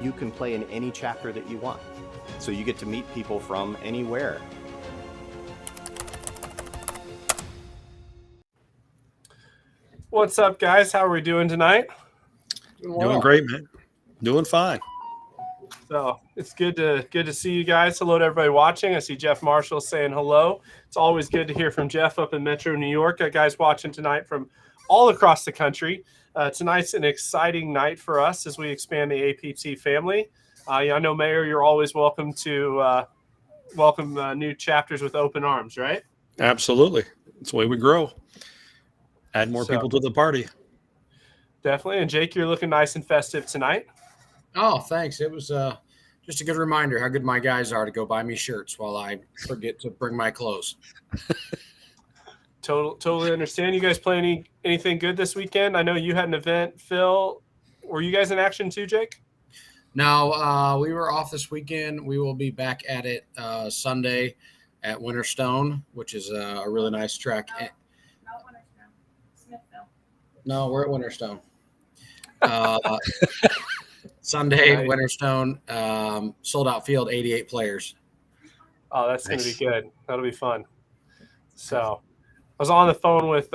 you can play in any chapter that you want. So you get to meet people from anywhere. What's up, guys? How are we doing tonight? Doing great, man. Doing fine. So it's good to see you guys. Hello to everybody watching. I see Jeff Marshall saying hello. It's always good to hear from Jeff up in Metro New York. Got guys watching tonight from all across the country. Tonight's an exciting night for us as we expand the APT family. I know, Mayor, you're always welcome to welcome new chapters with open arms, right? Absolutely. That's the way we grow. Add more people to the party. Definitely. And Jake, you're looking nice and festive tonight. Oh, thanks. It was just a good reminder how good my guys are to go buy me shirts while I forget to bring my clothes. Totally understand. You guys play anything good this weekend? I know you had an event, Phil. Were you guys in action too, Jake? No, we were off this weekend. We will be back at it Sunday at Winterstone, which is a really nice track. Not Winterstone, Smithville. No, we're at Winterstone. Sunday, Nice. Winterstone, sold out field, 88 players. Oh, that's Nice. going to be good. That'll be fun. So I was on the phone with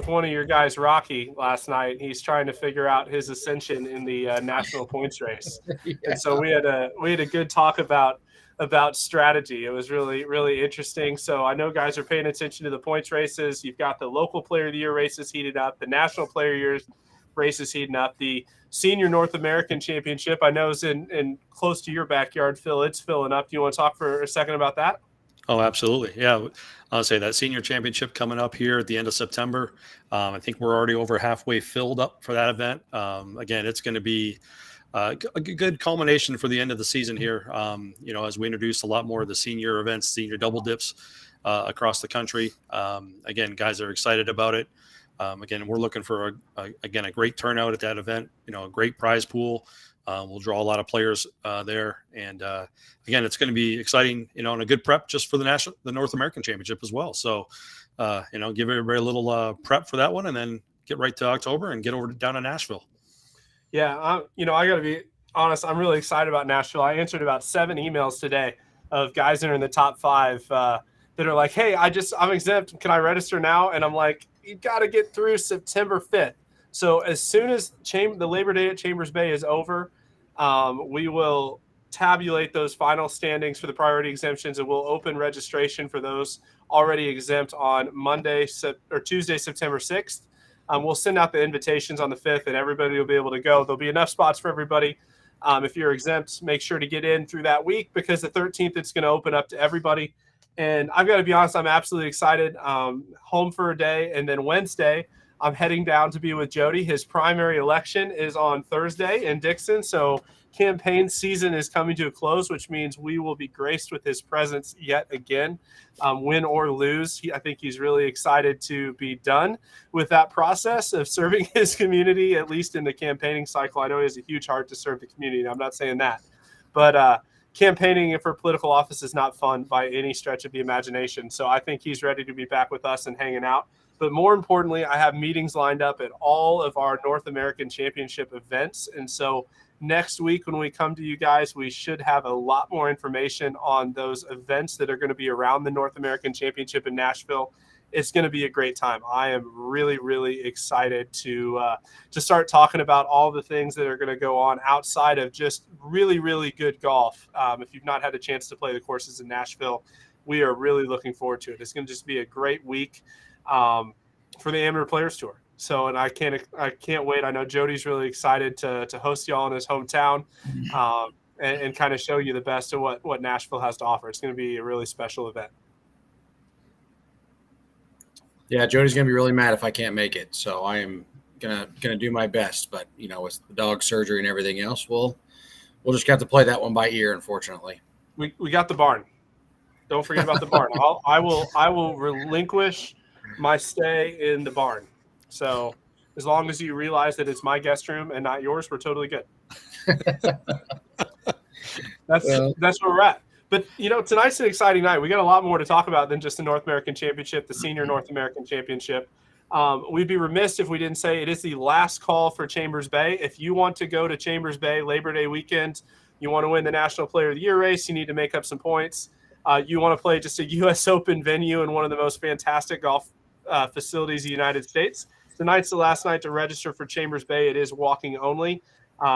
one of your guys, Rocky, last night. He's trying to figure out his ascension in the national points race. Yeah. And so we had a good talk about strategy. It was really, really interesting. So I know guys are paying attention to the points races. You've got the local player of the year races heated up, the national player of the year races heating up, the senior North American championship. I know is in close to your backyard, Phil. It's filling up. Do you want to talk for a second about that? Oh, absolutely. Yeah. I'll say that senior championship coming up here at the end of September. I think we're already over halfway filled up for that event. Again, it's going to be a good culmination for the end of the season here. As we introduce a lot more of the senior events, senior double dips across the country. Again, guys are excited about it. Again, we're looking for a great turnout at that event. A great prize pool. We'll draw a lot of players there, and again, it's going to be exciting. And a good prep just for the North American Championship as well. So, give everybody a little prep for that one, and then get right to October and get over down to Nashville. Yeah, I got to be honest. I'm really excited about Nashville. I answered about 7 emails today of guys that are in the top 5 that are like, "Hey, I'm exempt. Can I register now?" And I'm like, "You got to get through September 5th." So as soon as the Labor Day at Chambers Bay is over, we will tabulate those final standings for the priority exemptions, and we'll open registration for those already exempt on Tuesday, September 6th. We'll send out the invitations on the 5th, and everybody will be able to go. There'll be enough spots for everybody. If you're exempt, make sure to get in through that week, because the 13th, it's going to open up to everybody. And I've got to be honest, I'm absolutely excited. Home for a day, and then Wednesday, I'm heading down to be with Jody. His primary election is on Thursday in Dixon, so campaign season is coming to a close, which means we will be graced with his presence yet again, win or lose. I think he's really excited to be done with that process of serving his community, at least in the campaigning cycle. I know he has a huge heart to serve the community. I'm not saying that, but campaigning for political office is not fun by any stretch of the imagination. So I think he's ready to be back with us and hanging out. But more importantly, I have meetings lined up at all of our North American Championship events. And so next week when we come to you guys, we should have a lot more information on those events that are going to be around the North American Championship in Nashville. It's going to be a great time. I am really, really excited to start talking about all the things that are going to go on outside of just really, really good golf. If you've not had a chance to play the courses in Nashville, we are really looking forward to it. It's going to just be a great week for the Amateur Players Tour. So, and I can't wait. I know Jody's really excited to host y'all in his hometown and kind of show you the best of what Nashville has to offer. It's going to be a really special event. Yeah, Jody's gonna be really mad if I can't make it. So I am gonna do my best. But with the dog surgery and everything else, we'll just have to play that one by ear, unfortunately. We got the barn. Don't forget about the barn. I will relinquish my stay in the barn. So as long as you realize that it's my guest room and not yours, we're totally good. That's where we're at. But, tonight's an exciting night. We got a lot more to talk about than just the North American Championship, the Senior North American Championship. We'd be remiss if we didn't say it is the last call for Chambers Bay. If you want to go to Chambers Bay Labor Day weekend, you want to win the National Player of the Year race, you need to make up some points. You want to play just a U.S. Open venue in one of the most fantastic golf facilities in the United States. Tonight's the last night to register for Chambers Bay. It is walking only.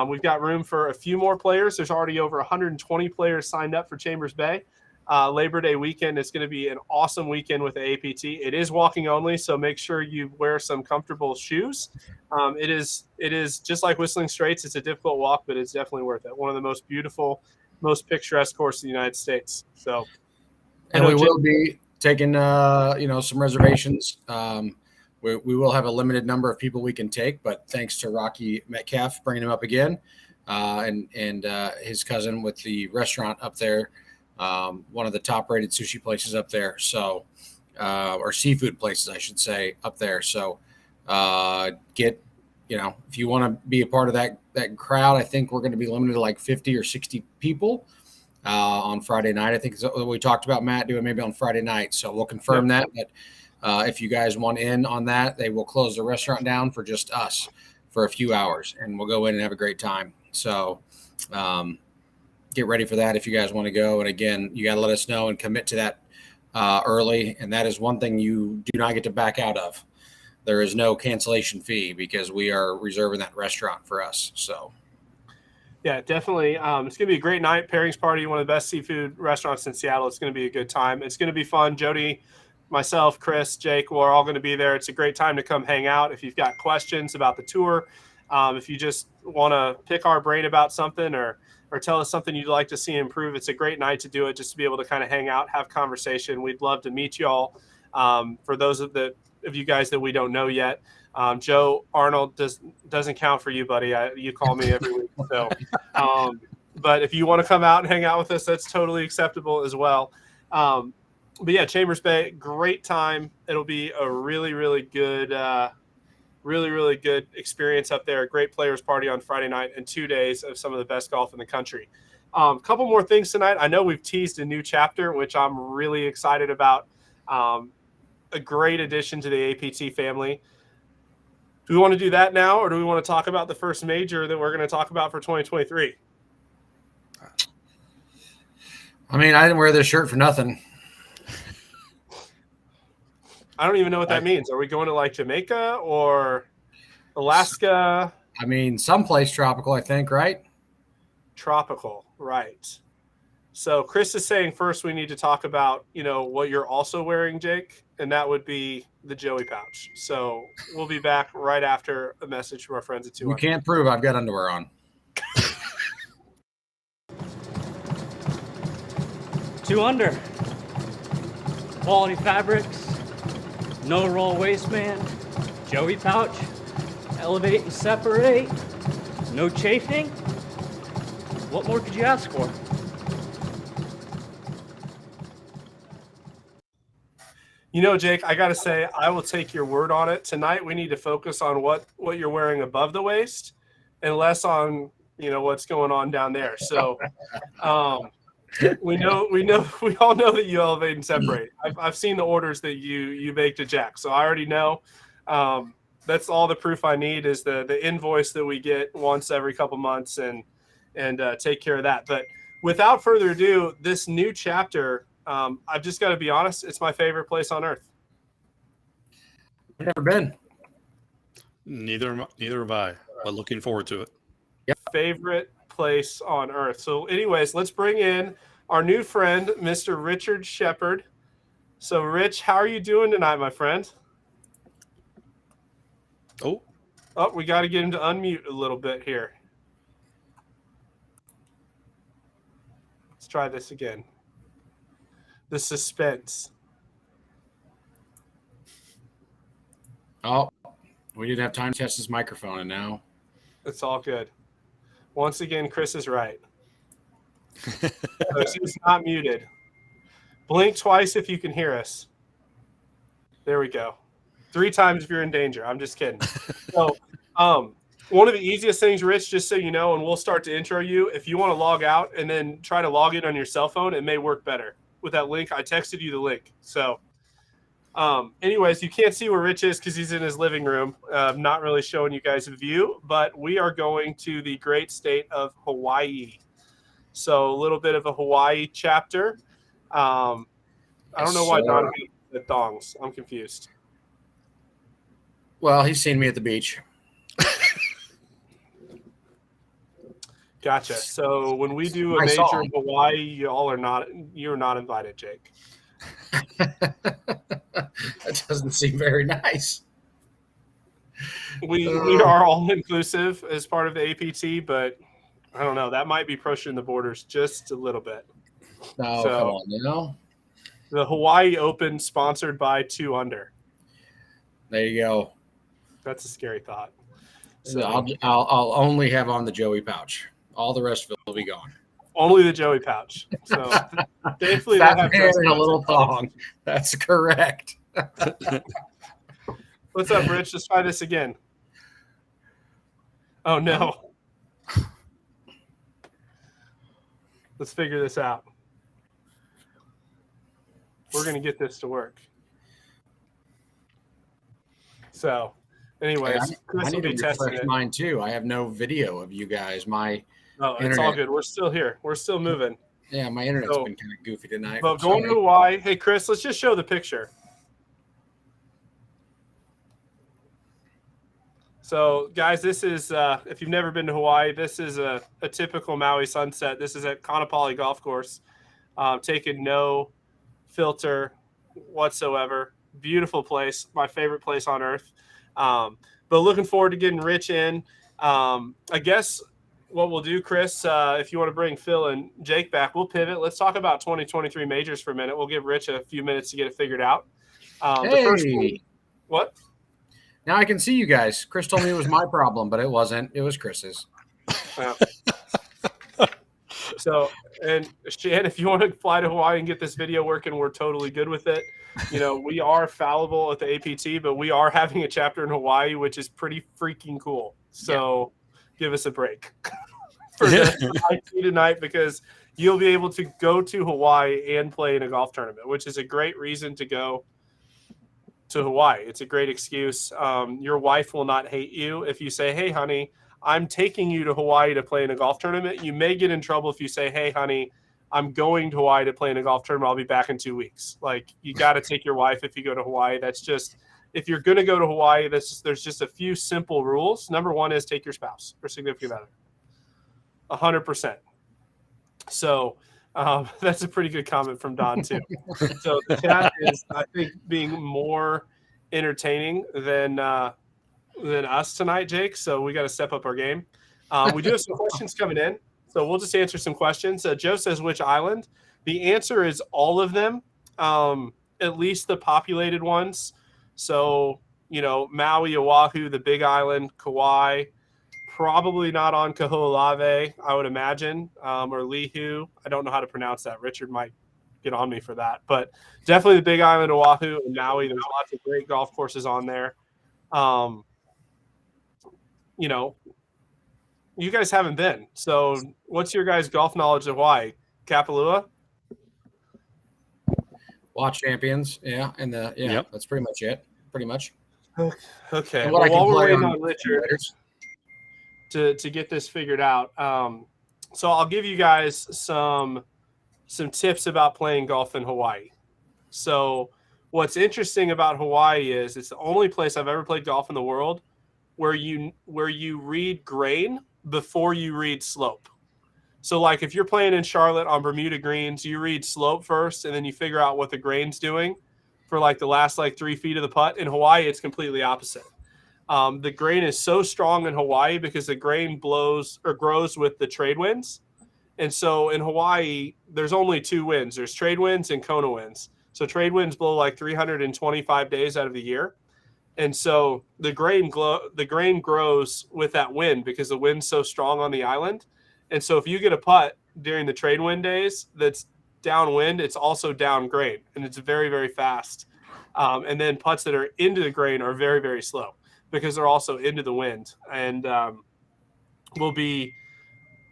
We've got room for a few more players. There's already over 120 players signed up for Chambers Bay. Labor Day weekend is going to be an awesome weekend with the APT. It is walking only, so make sure you wear some comfortable shoes. It is just like Whistling Straits. It's a difficult walk, but it's definitely worth it. One of the most beautiful, most picturesque courses in the United States. So, and we will be taking some reservations. We will have a limited number of people we can take, but thanks to Rocky Metcalf bringing him up again, and his cousin with the restaurant up there. One of the top-rated sushi places up there, so or seafood places, I should say, up there. So, if you want to be a part of that crowd, I think we're going to be limited to like 50 or 60 people on Friday night. I think we talked about Matt doing maybe on Friday night, so we'll confirm that. But if you guys want in on that, they will close the restaurant down for just us for a few hours, and we'll go in and have a great time. So. Get ready for that if you guys want to go. And again, you got to let us know and commit to that early. And that is one thing you do not get to back out of. There is no cancellation fee because we are reserving that restaurant for us. So, yeah, definitely. It's going to be a great night. Pairings Party, one of the best seafood restaurants in Seattle. It's going to be a good time. It's going to be fun. Jody, myself, Chris, Jake, we're all going to be there. It's a great time to come hang out. If you've got questions about the tour, if you just want to pick our brain about something or tell us something you'd like to see improve, it's a great night to do it, just to be able to kind of hang out, have conversation. We'd love to meet y'all. For those of you guys that we don't know yet, Joe Arnold doesn't count for you, buddy. You call me every week. So, but if you want to come out and hang out with us, that's totally acceptable as well. But yeah, Chambers Bay, great time. It'll be a really, really good really good experience up there. A great players party on Friday night and 2 days of some of the best golf in the country. A couple more things tonight. I know we've teased a new chapter, which I'm really excited about. A great addition to the APT family. Do we want to do that now, or do we want to talk about the first major that we're going to talk about for 2023? I mean, I didn't wear this shirt for nothing. I don't even know what that means. Are we going to like Jamaica or Alaska? I mean, someplace tropical, I think, right? Tropical, right. So Chris is saying first we need to talk about, what you're also wearing, Jake, and that would be the Joey pouch. So we'll be back right after a message from our friends at 2 You can't prove I've got underwear on. 2 Under. Quality fabrics. No roll waistband, Joey pouch, elevate and separate, no chafing. What more could you ask for? Jake, I got to say, I will take your word on it. Tonight we need to focus on what you're wearing above the waist and less on, what's going on down there. So we all know that you elevate and separate. I've seen the orders that you make to Jack, so I already know. That's all the proof I need is the invoice that we get once every couple months and take care of that. But without further ado, this new chapter, I've just got to be honest, it's my favorite place on earth. I've never been. Neither have I, but looking forward to it. Yep. Favorite place on earth. So anyways, let's bring in our new friend, Mr. Richard Shepard. So Rich, how are you doing tonight, my friend? Oh, we got to get him to unmute a little bit here. Let's try this again. The suspense. Oh, we didn't have time to test his microphone, and now It's all good. Once again, Chris is right. So he's not muted. Blink twice if you can hear us. There we go. 3 times if you're in danger. I'm just kidding. So, one of the easiest things, Rich, just so you know, and we'll start to intro you, if you want to log out and then try to log in on your cell phone, it may work better. With that link, I texted you the link. So Anyways, you can't see where Rich is because he's in his living room. Not really showing you guys a view, but we are going to the great state of Hawaii. So a little bit of a Hawaii chapter. I don't know why Yes, Don sir. hates the thongs. I'm confused. Well, he's seen me at the beach. Gotcha. So when we do a I saw major him. in Hawaii, you're not invited, Jake. That doesn't seem very nice. We are all inclusive as part of the APT, but I don't know. That might be pushing the borders just a little bit. No, So- come on, you know. The Hawaii Open sponsored by 2 Under. There you go. That's a scary thought. So So I'll only have on the Joey pouch. All the rest of it will be gone. only the Joey pouch. So thankfully they Fat have man dress and a codes. little thong. That's correct. What's up, Rich? Let's try this again. Oh no. Let's figure this out. We're gonna get this to work. So, anyways, Hey, Chris I will need to be testing refresh it. mine too. I have no video of you guys. Oh, it's all internet. good. We're still here. We're still moving. My internet's So- been kind of goofy tonight. But going to Sorry. Hawaii, hey Chris, let's just show the picture. So, guys, this is if you've never been to Hawaii, this is a typical Maui sunset. This is at Kaanapali Golf Course, taken no filter whatsoever. Beautiful place, my favorite place on earth. But looking forward to getting Rich in. I guess what we'll do, Chris, if you want to bring Phil and Jake back, we'll pivot. Let's talk about 2023 majors for a minute. We'll give Rich a few minutes to get it figured out. The first one, Hey, what? now I can see you guys. Chris told me it was my problem, but it wasn't. It was Chris's. So, and Shan, if you want to fly to Hawaii and get this video working, we're totally good with it. You know, we are fallible at the APT, but we are having a chapter in Hawaii, which is pretty freaking cool. So give us a break for the IT tonight, because you'll be able to go to Hawaii and play in a golf tournament, which is a great reason to go to Hawaii. It's a great excuse. Your wife will not hate you if you say, "Hey, honey, I'm taking you to Hawaii to play in a golf tournament." You may get in trouble if you say, "Hey, honey, I'm going to Hawaii to play in a golf tournament. I'll be back in 2 weeks." Like, you got to take your wife if you go to Hawaii. That's just, if you're going to go to Hawaii, there's just a few simple rules. Number one is take your spouse or significant other. 100%. So that's a pretty good comment from Don too. So the chat is, I think, being more entertaining than us tonight, Jake. So we got to step up our game. We do have some questions coming in, so we'll just answer some questions. Joe says, which island? The answer is all of them, at least the populated ones. So, you know, Maui, Oahu, the Big Island, Kauai, probably not on Kaho'olawe, I would imagine, or Lihu. I don't know how to pronounce that. Richard might get on me for that, but definitely the Big Island, Oahu, and Maui. There's lots of great golf courses on there. You know, you guys haven't been. So what's your guys' golf knowledge of Hawaii? Kapalua? Watch champions. Yeah. And Yep. that's pretty much it. Pretty much. Okay. And Well, what I can while we're play waiting on on Richard simulators. to get this figured out, so I'll give you guys some tips about playing golf in Hawaii. So what's interesting about Hawaii is it's the only place I've ever played golf in the world where you read grain before you read slope. So, like, if you're playing in Charlotte on Bermuda greens, you read slope first, and then you figure out what the grain's doing for like the last 3 feet of the putt. In Hawaii, it's completely opposite. The grain is so strong in Hawaii because the grain blows or grows with the trade winds. And so in Hawaii, there's only 2 winds. There's trade winds and Kona winds. So trade winds blow 325 days out of the year. And so the grain grows with that wind because the wind's so strong on the island. And so if you get a putt during the trade wind days that's downwind, it's also down grain, and it's very, very fast. And then putts that are into the grain are very, very slow because they're also into the wind, and will be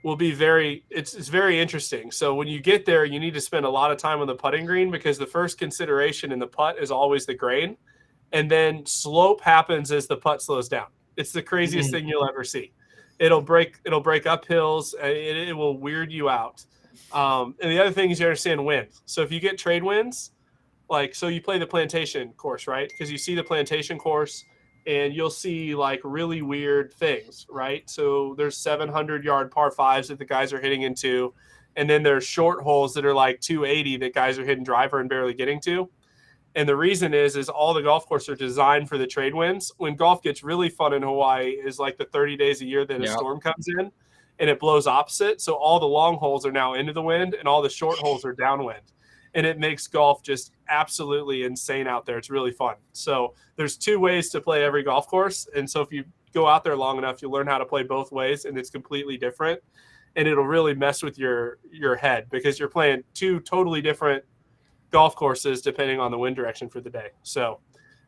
will be it's very interesting. So when you get there, you need to spend a lot of time on the putting green because the first consideration in the putt is always the grain, and then slope happens as the putt slows down. It's the craziest thing you'll ever see. It'll break up hills. It will weird you out. And the other thing is you understand wind. So if you get trade winds, like, so you play the plantation course, right? Because you see the plantation course and you'll see like really weird things, right? So there's 700-yard par fives that the guys are hitting into. And then there's short holes that are like 280 that guys are hitting driver and barely getting to. And the reason is all the golf courses are designed for the trade winds. When golf gets really fun in Hawaii is like the 30 days a year that a storm comes in and it blows opposite. So all the long holes are now into the wind and all the short holes are downwind. And it makes golf just absolutely insane out there. It's really fun. So there's two ways to play every golf course. And so if you go out there long enough, you'll learn how to play both ways, and it's completely different. And it'll really mess with your head because you're playing two totally different golf courses depending on the wind direction for the day. So,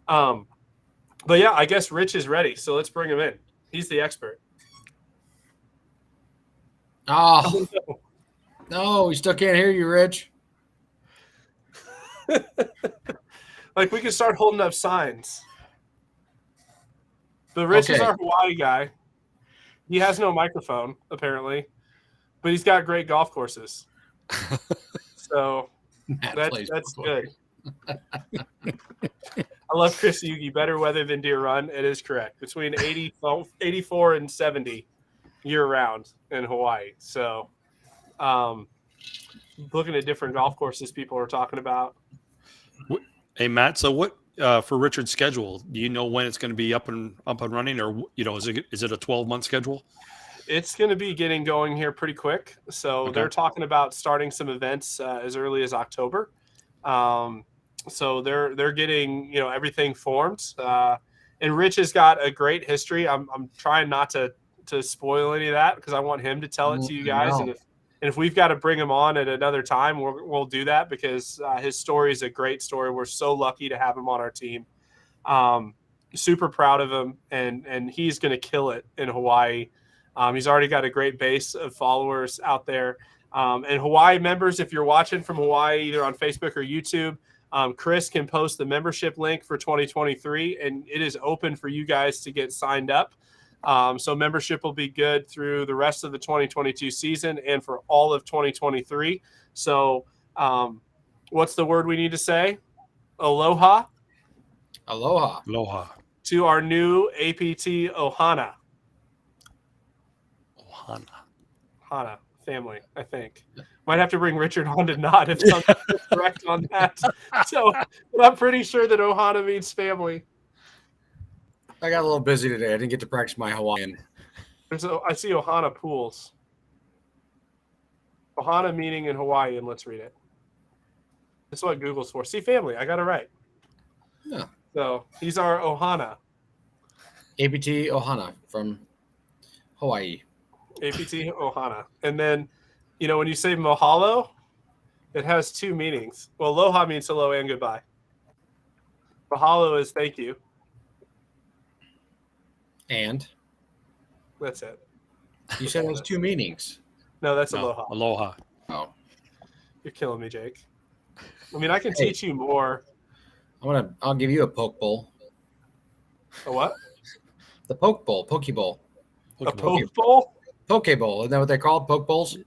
but yeah, I guess Rich is ready. So let's bring him in. He's the expert. Oh, no, we still can't hear you, Rich. Like, we could start holding up signs. But Rich is our Hawaii guy. He has no microphone, apparently, but he's got great golf courses. So that's good. I love Chris Yugi. Better weather than Deer Run. It is correct. Between 84 and 70 year round in Hawaii. So looking at different golf courses people are talking about. Hey, Matt, so what for Richard's schedule, do you know when it's going to be up and running, or is it a 12-month schedule? It's going to be getting going here pretty quick. So they're talking about starting some events as early as October. So they're getting everything formed. And Rich has got a great history. I'm trying not to spoil any of that because I want him to tell it to you guys. No. And if we've got to bring him on at another time, we'll do that because his story is a great story. We're so lucky to have him on our team. Super proud of him, and he's going to kill it in Hawaii. He's already got a great base of followers out there. And Hawaii members, if you're watching from Hawaii, either on Facebook or YouTube, Chris can post the membership link for 2023, and it is open for you guys to get signed up. So membership will be good through the rest of the 2022 season and for all of 2023. So what's the word we need to say? Aloha. Aloha. Aloha. To our new APT Ohana. Hana family, I think. Might have to bring Richard on to nod if something's correct on that. So but I'm pretty sure that Ohana means family. I got a little busy today. I didn't get to practice my Hawaiian. I see Ohana pools. Ohana meaning in Hawaiian. Let's read it. That's what Google's for. See, family. I got it right. Yeah. So he's our Ohana. APT Ohana from Hawaii. APT Ohana. And then, when you say mahalo, it has two meanings. Well, aloha means hello and goodbye. Mahalo is thank you. And That's it. you said it has two meanings. No, that's No, aloha. Aloha. Oh, You're killing me, Jake. I mean, I can teach you more. I'll give you a poke bowl. A what? The poke bowl, poke bowl, A poke bowl? poke bowl. Isn't that what they call it? Poke bowls?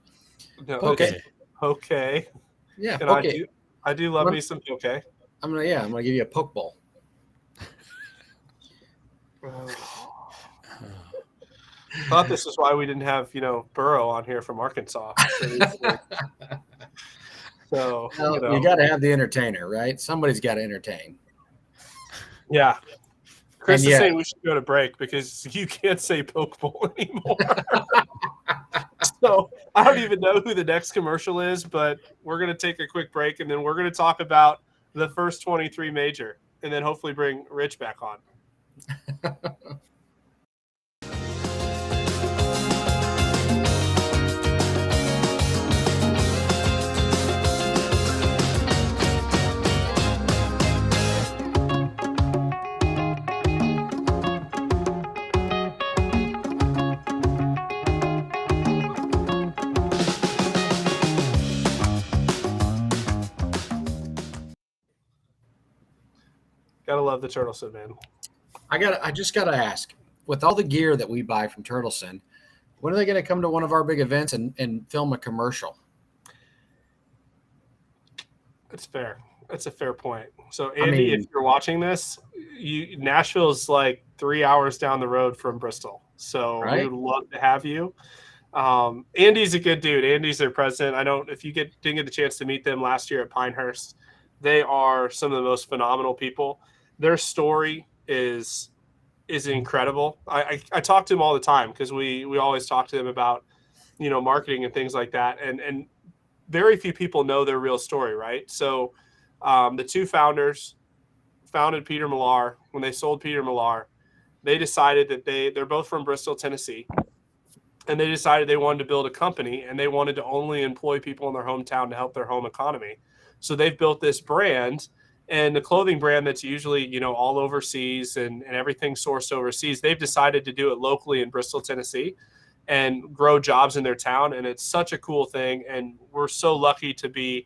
No, Poke. it's okay. Yeah, And poke. I do love What? me some okay. I'm gonna give you a poke bowl. Thought this is why we didn't have Burrow on here from Arkansas. So You got to have the entertainer, right? Somebody's got to entertain. yeah. Chris And is yet- saying we should go to break because you can't say poke bowl anymore. So I don't even know who the next commercial is, but we're going to take a quick break and then we're going to talk about the first 23 major and then hopefully bring Rich back on. Gotta love the Turtleson, man. I just gotta ask, with all the gear that we buy from Turtleson, when are they going to come to one of our big events and film a commercial? That's fair. That's a fair point. So, I Andy, mean- if you're watching this, Nashville's like 3 hours down the road from Bristol. So Right. we would love to have you. Andy's a good dude. Andy's their president. If you didn't get the chance to meet them last year at Pinehurst, they are some of the most phenomenal people. Their story is incredible. I talk to them all the time because we always talk to them about, marketing and things like that. And very few people know their real story, right? So the two founders founded Peter Millar. When they sold Peter Millar, they decided that they're both from Bristol, Tennessee, and they decided they wanted to build a company and they wanted to only employ people in their hometown to help their home economy. So they've built this brand, and the clothing brand that's usually, all overseas and everything sourced overseas, they've decided to do it locally in Bristol, Tennessee, and grow jobs in their town. And it's such a cool thing. And we're so lucky to be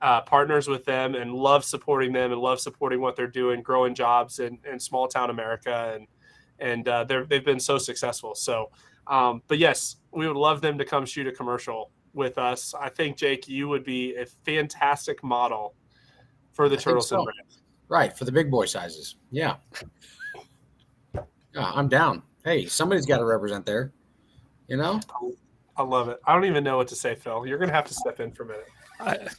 partners with them and love supporting them and love supporting what they're doing, growing jobs in small town America. And they've been so successful. So, but yes, we would love them to come shoot a commercial with us. I think, Jake, you would be a fantastic model for the Turtleson brand. Right, for the big boy sizes. Yeah. Yeah, I'm down. Hey, somebody's got to represent there. I love it. I don't even know what to say, Phil. You're going to have to step in for a minute.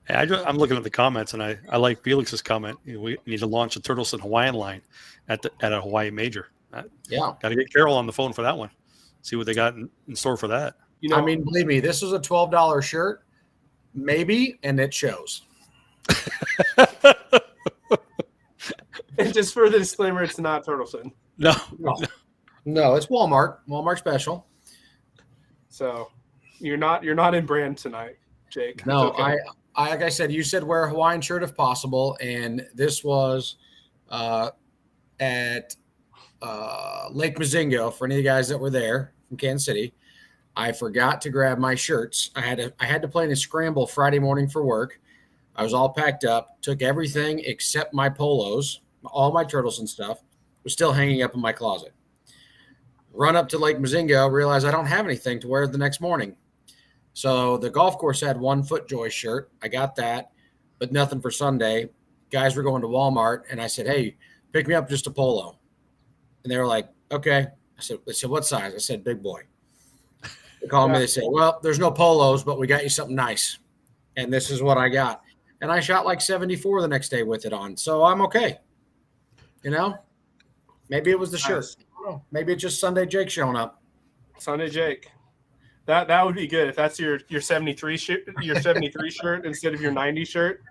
I'm looking at the comments, and I like Felix's comment. We need to launch a Turtleson Hawaiian line at a Hawaii major. Yeah. Got to get Carol on the phone for that one. See what they got in store for that. I mean, believe me, this was a $12 shirt, maybe, and it shows. And just for the disclaimer, it's not Turtleson. No. No, it's Walmart special. So you're not in brand tonight, Jake. It's No, okay. I like I said, you said wear a Hawaiian shirt if possible, and this was at Lake Mazingo for any of the guys that were there from Kansas City. I forgot to grab my shirts. I had to play in a scramble Friday morning for work. I was all packed up, took everything except my polos, all my Turtleson stuff was still hanging up in my closet. Run up to Lake Mazingo, realize I don't have anything to wear the next morning. So the golf course had one FootJoy shirt. I got that, but nothing for Sunday. Guys were going to Walmart, and I said, hey, pick me up just a polo. And they were like, okay. They said, what size? I said, big boy. They called me. They said, well, there's no polos, but we got you something nice. And this is what I got. And I shot like 74 the next day with it on. So I'm okay. Maybe it was the shirt. I don't know. Maybe it's just Sunday Jake showing up. Sunday Jake. That would be good if that's your 73 shirt, shirt instead of your 90 shirt.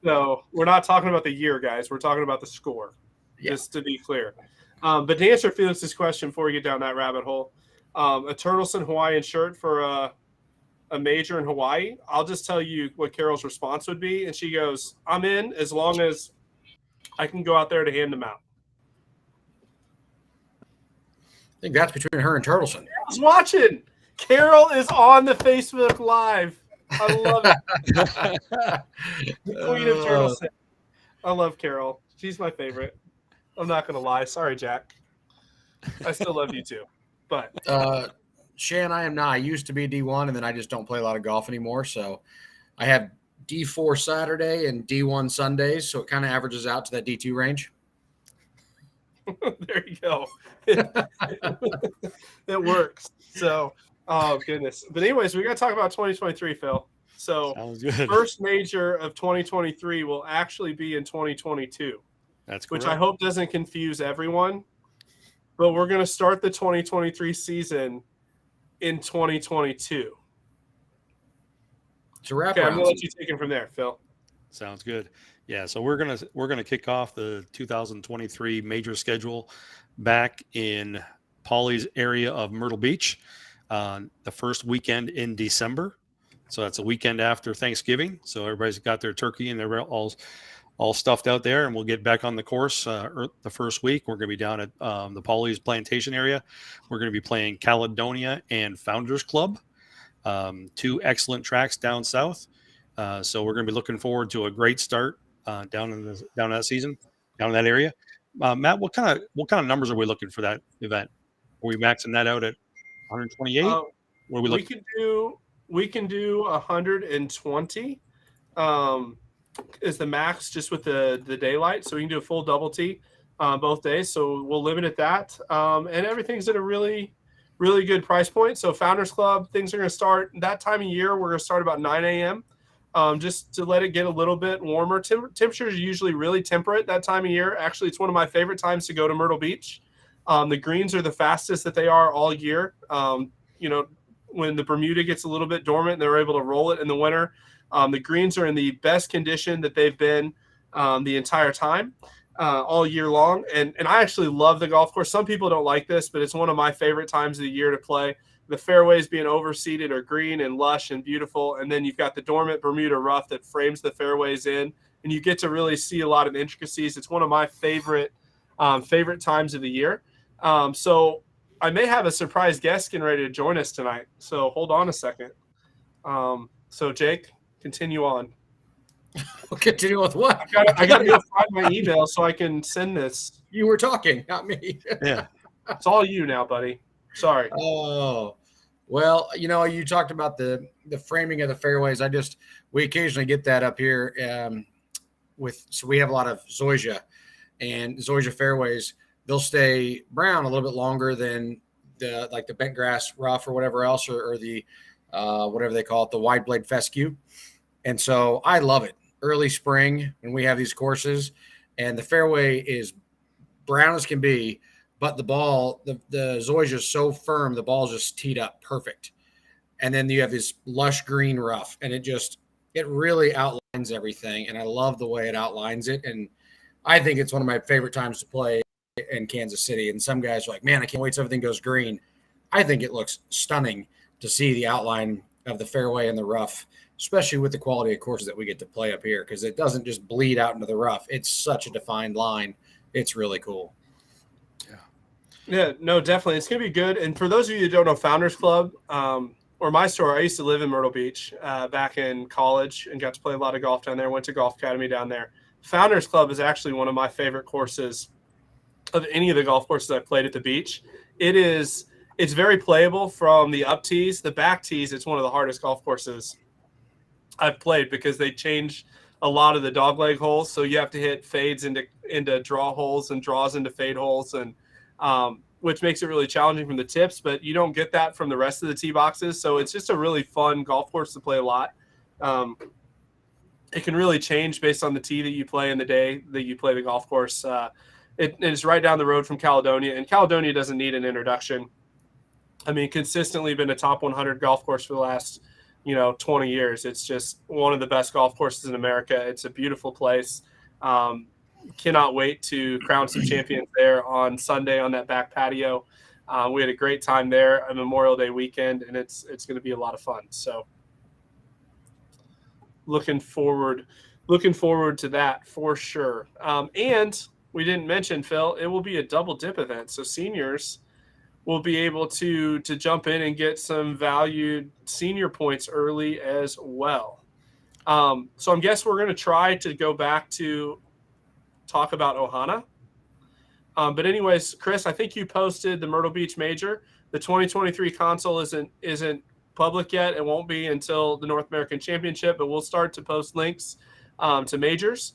So we're not talking about the year, guys. We're talking about the score, just to be clear. But to answer Felix's question before we get down that rabbit hole, a Turtleson Hawaiian shirt for a major in Hawaii, I'll just tell you what Carol's response would be. And she goes, I'm in as long as I can go out there to hand them out. I think that's between her and Turtleson. I was watching. Carol is on the Facebook Live. I love it. Queen of Turtleson. I love Carol. She's my favorite. I'm not going to lie. Sorry, Jack. I still love you too. But Shan, I am not. I used to be D1, and then I just don't play a lot of golf anymore. So I have D4 Saturday and D1 Sundays, so it kind of averages out to that D2 range. there you go. It works. So, oh, goodness. But anyways, we got to talk about 2023, Phil. So Sounds good. First major of 2023 will actually be in 2022. That's correct. Which I hope doesn't confuse everyone. But we're going to start the 2023 season in 2022. It's a wrap Okay, I'm around. going to let you take it from there, Phil. Sounds good. Yeah, so we're gonna kick off the 2023 major schedule back in Pawleys area of Myrtle Beach, the first weekend in December. So that's a weekend after Thanksgiving. So everybody's got their turkey and they're all stuffed out there, and we'll get back on the course the first week. We're going to be down at the Pawleys Plantation area. We're going to be playing Caledonia and Founders Club, two excellent tracks down south. So we're going to be looking forward to a great start down that season. down in that area. Matt, what kind of numbers are we looking for that event? Are we maxing that out at 128? Uh, What are we looking? we can do 120 is the max, just with the daylight. So we can do a full double T both days. So we'll limit at that. And everything's at a really, really good price point. So Founders Club, things are going to start that time of year. We're going to start about 9 a.m. Just to let it get a little bit warmer. Temperatures are usually really temperate that time of year. Actually, it's one of my favorite times to go to Myrtle Beach. The greens are the fastest that they are all year. When the Bermuda gets a little bit dormant, they're able to roll it in the winter. The greens are in the best condition that they've been the entire time, all year long. And I actually love the golf course. Some people don't like this, but it's one of my favorite times of the year to play. The fairways being overseeded are green and lush and beautiful. And then you've got the dormant Bermuda rough that frames the fairways in, and you get to really see a lot of intricacies. It's one of my favorite times of the year. So I may have a surprise guest getting ready to join us tonight. So hold on a second. So Jake, continue on. We'll continue with what? I got to go find my email so I can send this. You were talking, not me. Yeah. It's all you now, buddy. Sorry. Oh, well, you talked about the framing of the fairways. We occasionally get that up here so we have a lot of zoysia, and zoysia fairways, they'll stay brown a little bit longer than the bent grass rough or whatever else, or the whatever they call it, the wide blade fescue. And so I love it early spring when we have these courses and the fairway is brown as can be, but the ball, the zoysia is so firm, the ball's just teed up perfect. And then you have this lush green rough, and it really outlines everything. And I love the way it outlines it. And I think it's one of my favorite times to play in Kansas City. And some guys are like, man, I can't wait till everything goes green. I think it looks stunning to see the outline of the fairway and the rough, especially with the quality of courses that we get to play up here, because it doesn't just bleed out into the rough. It's such a defined line. It's really cool. Yeah, no, definitely. It's going to be good. And for those of you that don't know Founders Club, or my story, I used to live in Myrtle Beach back in college and got to play a lot of golf down there, went to Golf Academy down there. Founders Club is actually one of my favorite courses of any of the golf courses I've played at the beach. It's very playable from the up tees. The back tees, it's one of the hardest golf courses I've played because they change a lot of the dogleg holes. So you have to hit fades into draw holes and draws into fade holes, and which makes it really challenging from the tips, but you don't get that from the rest of the tee boxes. So it's just a really fun golf course to play a lot. It can really change based on the tee that you play and the day that you play the golf course. It's right down the road from Caledonia, and Caledonia doesn't need an introduction. I mean, consistently been a top 100 golf course for the last, 20 years. It's just one of the best golf courses in America. It's a beautiful place. Cannot wait to crown some champions there on Sunday on that back patio. We had a great time there on Memorial Day weekend, and it's going to be a lot of fun. So looking forward to that for sure. And we didn't mention, Phil, it will be a double dip event. So seniors will be able to jump in and get some valued senior points early as well. So I guess we're going to try to go back to talk about Ohana. But anyways, Chris, I think you posted the Myrtle Beach Major. The 2023 console isn't public yet. It won't be until the North American Championship, but we'll start to post links to majors.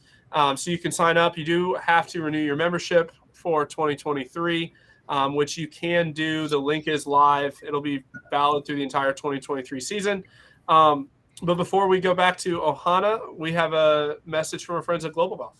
So you can sign up. You do have to renew your membership for 2023, which you can do. The link is live. It'll be valid through the entire 2023 season. But before we go back to Ohana, we have a message from our friends at Global Golf.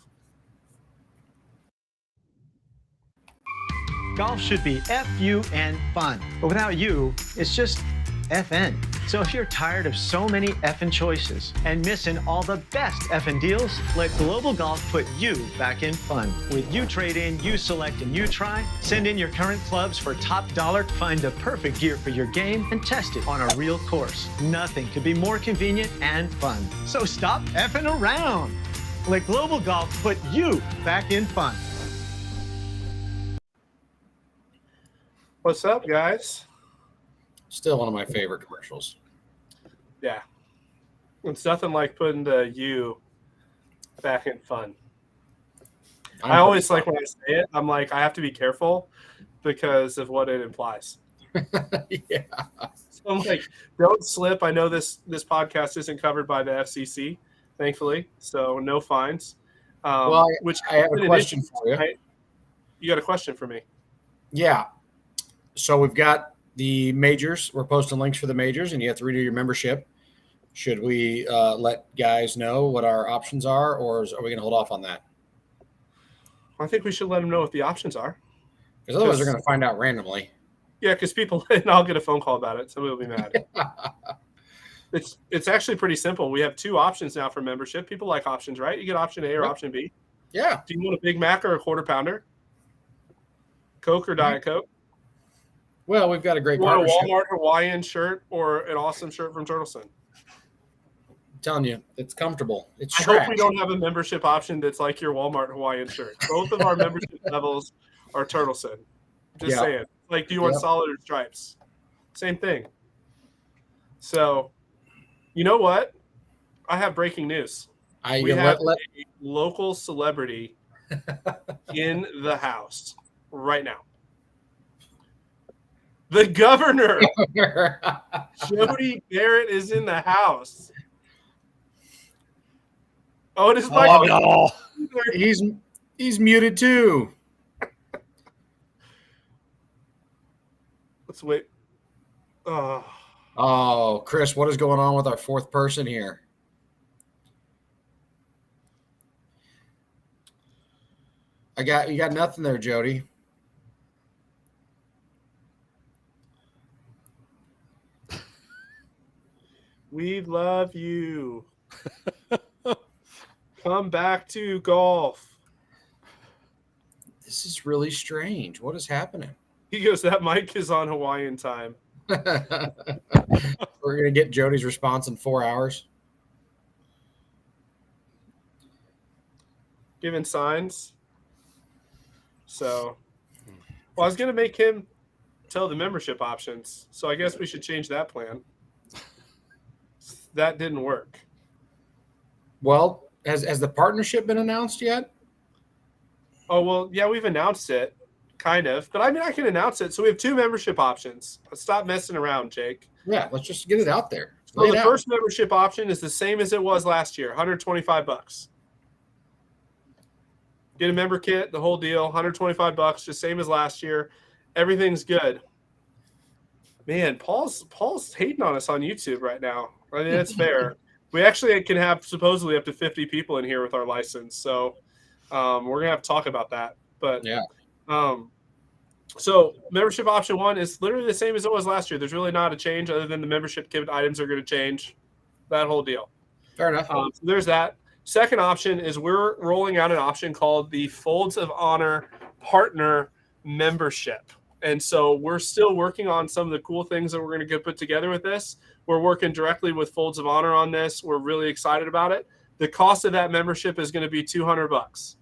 Golf should be F-U and fun, but without you, it's just FN. So if you're tired of so many effing choices and missing all the best effing deals, let Global Golf put you back in fun. With you trade in, you select, and you try, send in your current clubs for top dollar, find the perfect gear for your game, and test it on a real course. Nothing could be more convenient and fun. So stop effing around. Let Global Golf put you back in fun. What's up, guys? Still one of my favorite commercials. Yeah. It's nothing like putting the you back in fun. I always like when I say it, I'm like, I have to be careful because of what it implies. Yeah. So I'm like, don't slip. I know this podcast isn't covered by the FCC, thankfully, so no fines. Well, Which I have a question for you. You got a question for me? Yeah. So we've got the majors. We're posting links for the majors, and you have to renew your membership. Should we let guys know what our options are, or are we going to hold off on that? I think we should let them know what the options are. Because otherwise, they're going to find out randomly. Yeah, because people, and I'll get a phone call about it. Somebody will be mad. It's actually pretty simple. We have 2 options now for membership. People like options, right? You get option A or option B. Yeah. Do you want a Big Mac or a Quarter Pounder? Coke or Diet Coke? Well, we've got a great You want a partnership. Walmart Hawaiian shirt or an awesome shirt from Turtleson? I'm telling you, it's comfortable. It's I trash. hope we don't have a membership option that's like your Walmart Hawaiian shirt. Both of our membership levels are Turtleson. Just saying. Like, do you want solid or stripes? Same thing. So, you know what? I have breaking news. We have a local celebrity in the house right now. The governor, Jody Barrett, is in the house. Oh, it is my. Oh, no. He's muted too. Let's wait. Oh, Chris, what is going on with our 4th person here? You got nothing there, Jody. We love you. Come back to golf. This is really strange. What is happening? He goes, that mic is on Hawaiian time. We're going to get Jody's response in 4 hours. Giving signs. So, well, I was going to make him tell the membership options. So I guess we should change that plan. That didn't work. Well, has the partnership been announced yet? Oh, well, yeah, we've announced it, kind of. But I mean, I can announce it. So we have 2 membership options. Let's stop messing around, Jake. Yeah, let's just get it out there. So the first membership option is the same as it was last year, $125. Get a member kit, the whole deal, $125, just same as last year. Everything's good. Man, Paul's hating on us on YouTube right now. I mean, that's fair. We actually can have supposedly up to 50 people in here with our license. So we're going to have to talk about that. But yeah. So membership option 1 is literally the same as it was last year. There's really not a change other than the membership kit items are going to change. That whole deal. Fair enough. So there's that. Second option is we're rolling out an option called the Folds of Honor Partner Membership. And so we're still working on some of the cool things that we're going to get put together with this. We're working directly with Folds of Honor on this. We're really excited about it. The cost of that membership is going to be $200.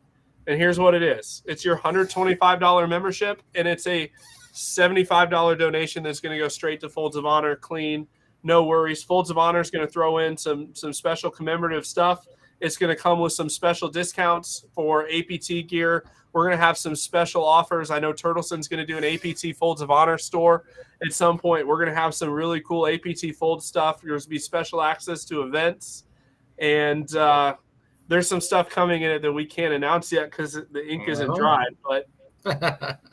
And here's what it is. It's your $125 membership, and it's a $75 donation that's going to go straight to Folds of Honor, clean, no worries. Folds of Honor is going to throw in some special commemorative stuff. It's going to come with some special discounts for APT gear. We're going to have some special offers. I know Turtleson's going to do an APT Folds of Honor store at some point. We're going to have some really cool APT Fold stuff. There's going to be special access to events. And there's some stuff coming in it that we can't announce yet because the ink isn't dry. But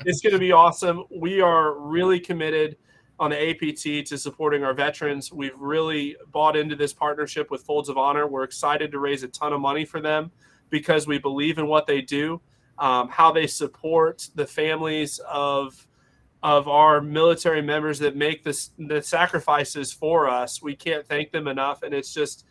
it's going to be awesome. We are really committed on the APT to supporting our veterans. We've really bought into this partnership with Folds of Honor. We're excited to raise a ton of money for them because we believe in what they do. How they support the families of our military members that make the sacrifices for us. We can't thank them enough, and it's just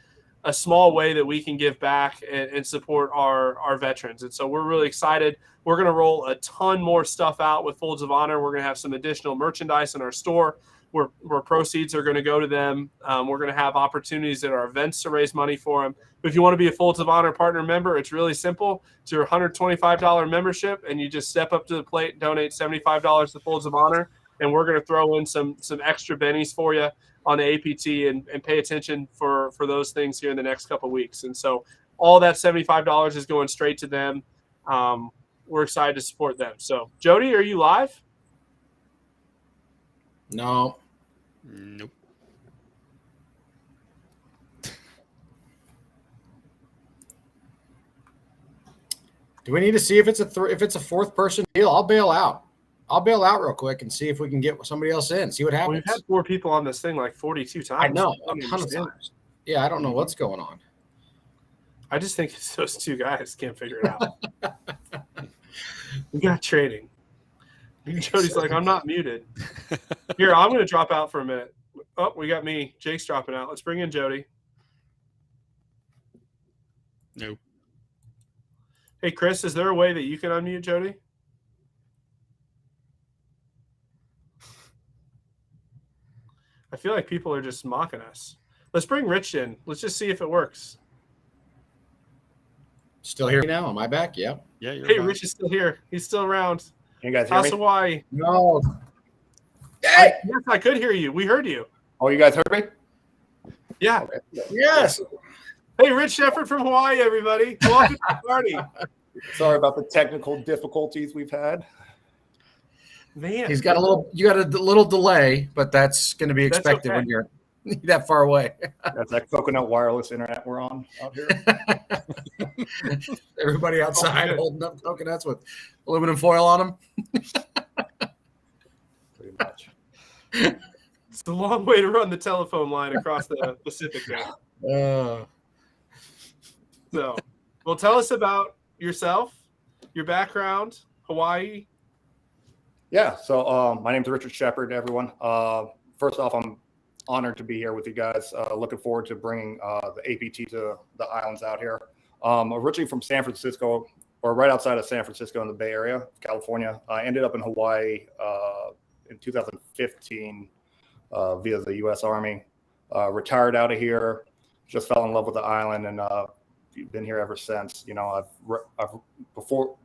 a small way that we can give back and support our veterans. And so we're really excited. We're going to roll a ton more stuff out with Folds of Honor. We're going to have some additional merchandise in our store where proceeds are going to go to them. We're going to have opportunities at our events to raise money for them. But if you want to be a Folds of Honor partner member, it's really simple. It's your $125 membership, and you just step up to the plate and donate $75 to Folds of Honor, and we're going to throw in some extra bennies for you on the APT and pay attention for those things here in the next couple of weeks. And so all that $75 is going straight to them. we're excited to support them. So, Jody, are you live? No. Nope. Do we need to see if it's a fourth person deal? I'll bail out. I'll bail out real quick and see if we can get somebody else in. See what happens. We've had 4 people on this thing like 42 times. I know, don't a ton of understand. times. Yeah, I don't know what's going on. I just think it's those 2 guys can't figure it out. We got training. Jody's like, I'm not muted. Here, I'm going to drop out for a minute. Oh, we got me. Jake's dropping out. Let's bring in Jody. Nope. Hey, Chris, is there a way that you can unmute Jody? I feel like people are just mocking us. Let's bring Rich in. Let's just see if it works. Still here now? Am I back? Yep. Yeah, you're Hey, back. Rich is still here. He's still around. Can you guys hear How's me? Hawaii? No. Yes, I could hear you. We heard you. Oh, you guys heard me? Yeah. Okay. Yes. Hey, Rich Shepard from Hawaii, everybody. Welcome to the party. Sorry about the technical difficulties we've had. Man. You got a little delay, but that's going to be That's expected okay. when you're that far away. That's that coconut wireless internet we're on out here. Everybody outside good. holding up coconuts with aluminum foil on them. Pretty much. It's a long way to run the telephone line across the Pacific there. So, well, tell us about yourself, your background, Hawaii. Yeah, so my name's Richard Shepard, everyone. First off, I'm honored to be here with you guys. Looking forward to bringing the APT to the islands out here. Originally from San Francisco, or right outside of San Francisco in the Bay Area, California. I ended up in Hawaii in 2015 via the U.S. Army. Retired out of here, just fell in love with the island, and been here ever since. You know, I've before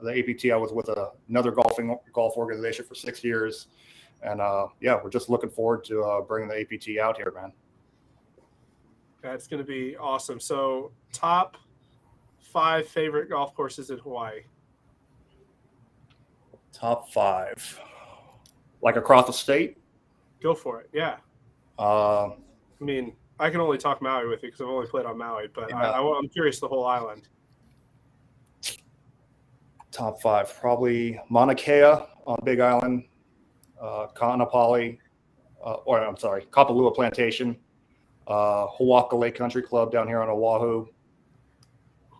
the APT, I was with another golf organization for 6 years, and yeah, we're just looking forward to bringing the APT out here, man. That's going to be awesome. So, top 5 favorite golf courses in Hawaii. Top 5, like across the state. Go for it. Yeah. I mean, I can only talk Maui with you because I've only played on Maui, but Yeah. I'm curious the whole island. Top 5, probably Mauna Kea on Big Island, Kaanapali, Kapalua Plantation, Hawaka Lake Country Club down here on Oahu,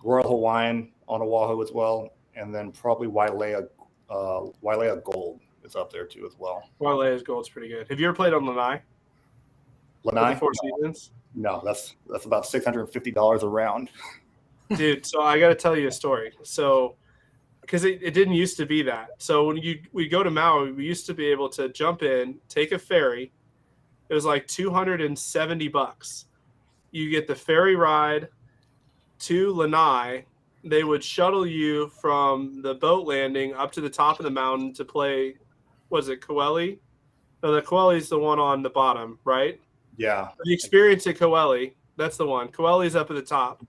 Royal Hawaiian on Oahu as well, and then probably Wailea Gold is up there too as well. Wailea's Gold's pretty good. Have you ever played on Lanai? Lanai? The Four Seasons? No, that's about $650 a round. Dude, so I got to tell you a story. So, because it didn't used to be that. So when we go to Maui, we used to be able to jump in, take a ferry. It was like $270. You get the ferry ride to Lanai. They would shuttle you from the boat landing up to the top of the mountain to play. Was it Kauai? No, the Kauai's the one on the bottom, right? Yeah. The experience at Kauai, that's the one. Kauai's up at the top.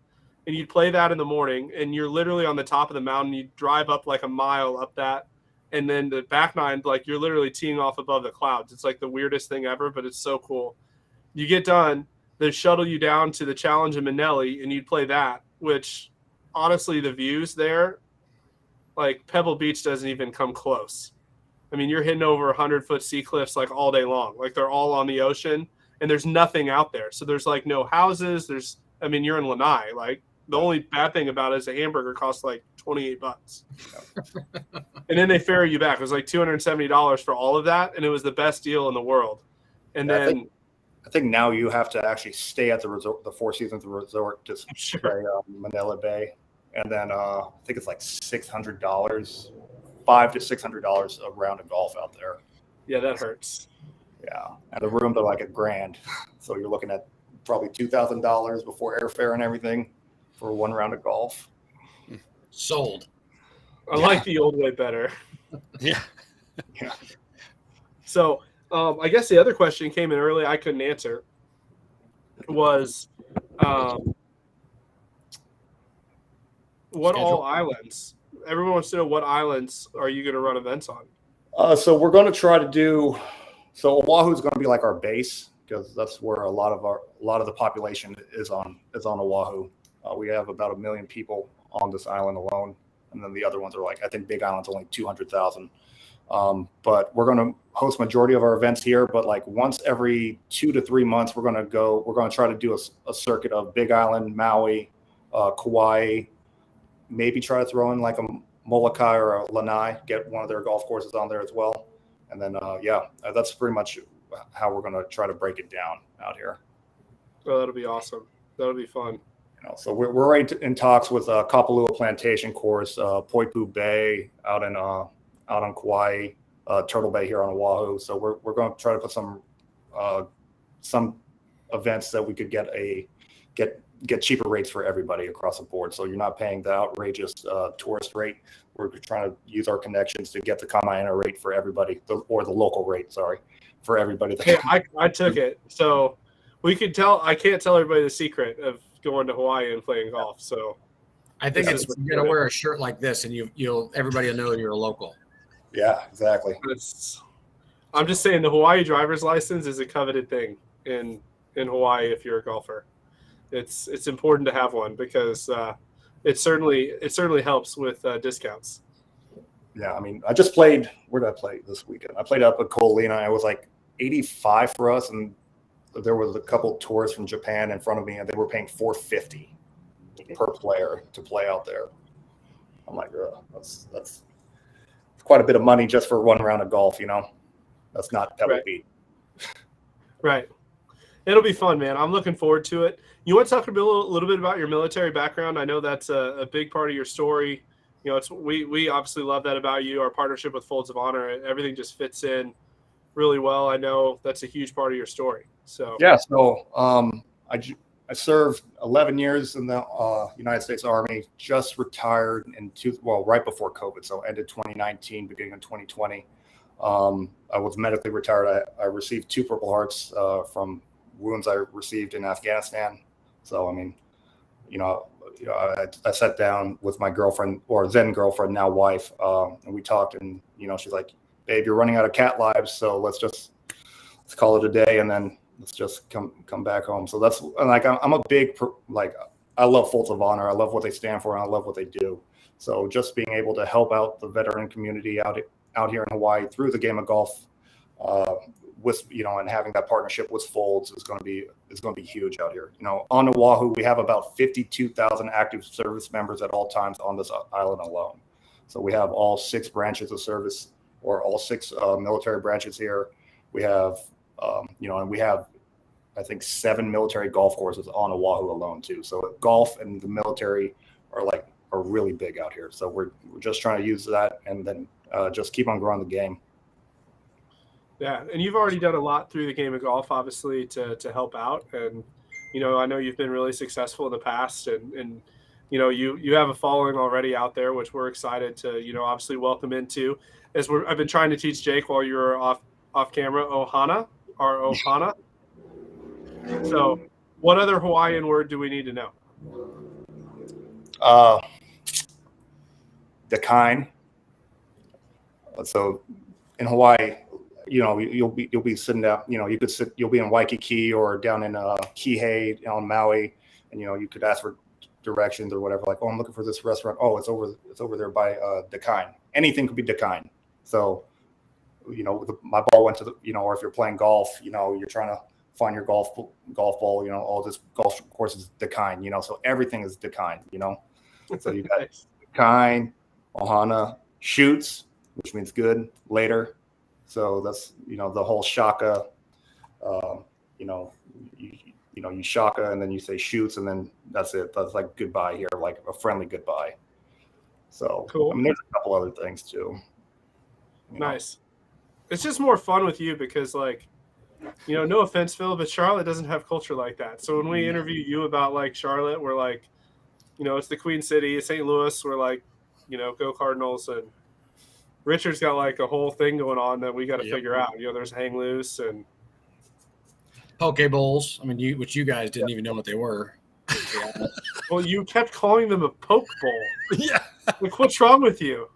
And you'd play that in the morning, and you're literally on the top of the mountain. You drive up like a mile up that, and then the back nine, like you're literally teeing off above the clouds. It's like the weirdest thing ever, but it's so cool. You get done, they shuttle you down to the Challenge in Manili, and you'd play that, which honestly, the views there, like Pebble Beach doesn't even come close. I mean, you're hitting over 100-foot sea cliffs like all day long. Like they're all on the ocean, and there's nothing out there. So there's like no houses. You're in Lanai. Like the only bad thing about it is a hamburger costs like $28. And then they ferry you back. It was like $270 for all of that, and it was the best deal in the world. And Yeah, then I think now you have to actually stay at the resort, the Four Seasons Resort, to stay Manila Bay, and then I think it's like $600, $500 to $600 a round of golf out there. yeah, that hurts. Yeah, and the rooms are like $1,000, so you're looking at probably $2,000 before airfare and everything for one round of golf. Sold. I like the old way better. Yeah. Yeah. So I guess the other question came in early. I couldn't answer. Was what Schedule. all islands everyone wants to know what islands are you going to run events on? So we're going to try to do. So Oahu is going to be like our base because that's where a lot of the population is on Oahu. We have about 1 million people on this island alone, and then the other ones are like I think Big Island's only 200,000. But we're going to host majority of our events here. But like once every 2 to 3 months, we're going to try to do a circuit of Big Island, Maui, Kauai, maybe try to throw in like a Molokai or a Lanai, get one of their golf courses on there as well. And then, that's pretty much how we're going to try to break it down out here. Oh, that'll be awesome. That'll be fun. So we're right in talks with Kapalua Plantation Course, Poipu Bay out on Kauai, Turtle Bay here on Oahu. So we're going to try to put some events that we could get cheaper rates for everybody across the board. So you're not paying the outrageous tourist rate. We're trying to use our connections to get the Kamaiana rate for everybody, or the local rate, for everybody. Hey, I took it. So we could tell. I can't tell everybody the secret of going to Hawaii and playing golf. So I think it's you got to wear a shirt like this, and everybody will know you're a local. Yeah, exactly. I'm just saying the Hawaii driver's license is a coveted thing in Hawaii if you're a golfer. It's important to have one because it certainly helps with discounts. Yeah, I mean, I just played. Where did I play this weekend? I played up at Kolina. It was like 85 for us, and there was a couple tourists from Japan in front of me, and they were paying $450 per player to play out there. I'm like, that's quite a bit of money just for one round of golf. That's not Pebble Beach. Right. It'll be fun, man. I'm looking forward to it. You want to talk a little bit about your military background? I know that's a big part of your story. We obviously love that about you. Our partnership with Folds of Honor, everything just fits in really well. I know that's a huge part of your story. So yeah. So I served 11 years in the United States Army. Just retired right before COVID. So ended 2019, beginning of 2020. I was medically retired. I received 2 Purple Hearts from wounds I received in Afghanistan. So, I mean, I sat down with my girlfriend, or then girlfriend, now wife, and we talked, and, she's like, babe, you're running out of cat lives. So let's call it a day. And then let's just come back home. So that's like, I'm a big, I love Folds of Honor. I love what they stand for, and I love what they do. So just being able to help out the veteran community out here in Hawaii through the game of golf, and having that partnership with Folds is going to be huge out here. On Oahu, we have about 52,000 active service members at all times on this island alone. So we have all 6 branches of service, or all 6 military branches here. We have, and we have, I think, 7 military golf courses on Oahu alone too. So golf and the military are really big out here. So we're just trying to use that, and then just keep on growing the game. Yeah, and you've already done a lot through the game of golf, obviously, to help out. And, I know you've been really successful in the past, and you have a following already out there, which we're excited to, obviously welcome into. I've been trying to teach Jake while you were off camera, Ohana, or Ohana. So what other Hawaiian word do we need to know? Dakine. So in Hawaii, you'll be sitting down, you'll be in Waikiki or down in Kihei on Maui, and you could ask for directions or whatever, like, oh, I'm looking for this restaurant. Oh, it's over there by Dakine. Anything could be Dakine. So, my ball went to the, or if you're playing golf, you're trying to find your golf ball, all this golf course is Dakine, so everything is Dakine, So you got Dakine, Ohana, shoots, which means good, later. So that's, the whole shaka, you shaka and then you say shoots, and then that's it. That's like goodbye here, like a friendly goodbye. So cool. I mean, there's a couple other things too. Nice. It's just more fun with you because, no offense, Phil, but Charlotte doesn't have culture like that. So when we interview you about Charlotte, we're like, it's the Queen City. St. Louis, we're like, go Cardinals. And Richard's got a whole thing going on that we got to figure out. There's Hang Loose and Poke bowls. I mean, which you guys didn't even know what they were. Well, you kept calling them a poke bowl. Yeah. Like, what's wrong with you?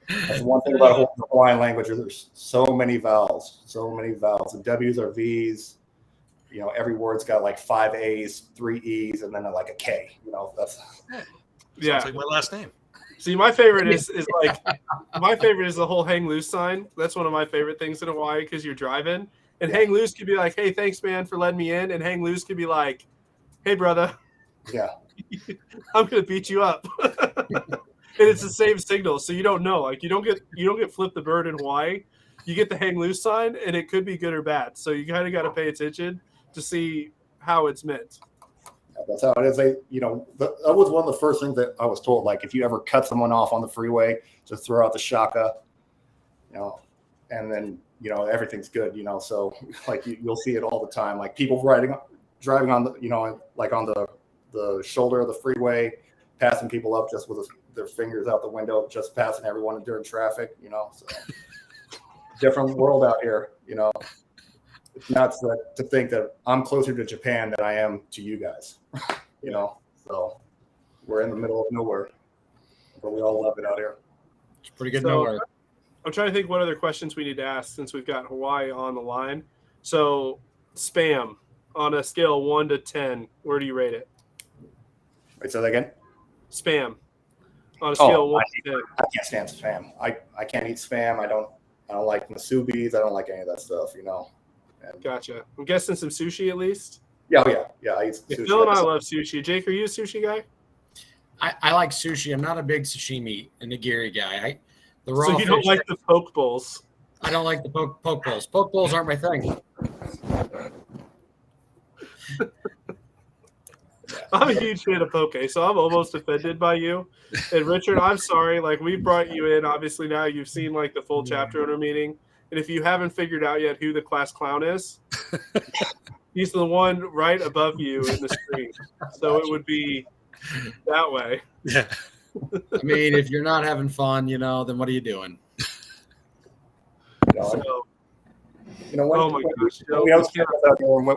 That's one thing about the Hawaiian language. There's so many vowels. The W's are V's. You know, every word's got like 5 A's, 3 E's, and then like a K. You know, that's Yeah. Sounds like my last name. See, my favorite is like my favorite is the whole hang loose sign. That's one of my favorite things in Hawaii because you're driving. And hang loose could be like, hey, thanks, man, for letting me in. And hang loose could be like, hey, brother, yeah. I'm gonna beat you up. And it's the same signal, so you don't know. Like you don't get flip the bird in Hawaii. You get the hang loose sign, and it could be good or bad. So you kind of got to pay attention to see how it's meant. That's how it is. That was one of the first things that I was told. Like, if you ever cut someone off on the freeway, just throw out the shaka, and then everything's good. So like you'll see it all the time. Like people driving on the like on the shoulder of the freeway, passing people up just with their fingers out the window, just passing everyone during traffic. So different world out here. It's nuts to think that I'm closer to Japan than I am to you guys. So we're in the middle of nowhere, but we all love it out here. It's pretty good So, nowhere. I'm trying to think what other questions we need to ask since we've got Hawaii on the line. So spam on a scale of 1 to 10, where do you rate it? Wait, say that again. Spam on a scale of 1 to 10. I can't stand spam. I can't eat spam. I don't like masubis. I don't like any of that stuff. And Gotcha. I'm guessing some sushi at least. yeah. I eat Yeah, sushi. Phil and I love sushi. Jake, are you a sushi guy? I like sushi. I'm not a big sashimi and nigiri guy. The raw So you don't fish, like the poke bowls? I don't like the poke bowls. Poke bowls aren't my thing. I'm a huge fan of poke, so I'm almost offended by you. And Richard, I'm sorry. Like, we brought you in. Obviously, now you've seen like the full chapter owner meeting, and if you haven't figured out yet who the class clown is, he's the one right above you in the screen. So it would be that way. Yeah. I mean, if you're not having fun, then what are you doing? So, When, oh my gosh.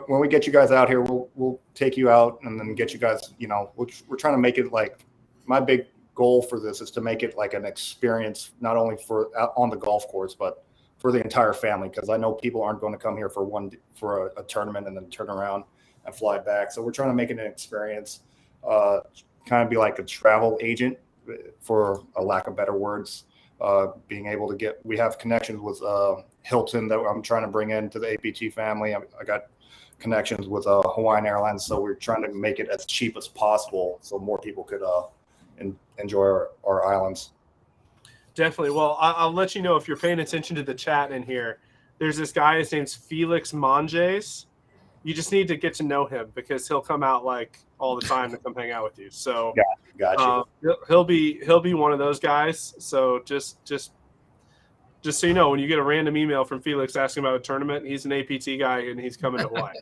when we get you guys out here, we'll take you out and then get you guys. We're trying to make it like my big goal for this is to make it like an experience, not only for on the golf course, but for the entire family. Because I know people aren't going to come here for a tournament and then turn around and fly back. So we're trying to make it an experience, kind of be like a travel agent, for a lack of better words. Being able to we have connections with Hilton that I'm trying to bring into the APT family. I got connections with Hawaiian Airlines, so we're trying to make it as cheap as possible so more people could enjoy our islands. Definitely. Well, I'll let you know if you're paying attention to the chat in here. There's this guy. His name's Felix Monges. You just need to get to know him because he'll come out like all the time to come hang out with you. So Got you. he'll be one of those guys. So just so you know, when you get a random email from Felix asking about a tournament, he's an APT guy and he's coming to Hawaii.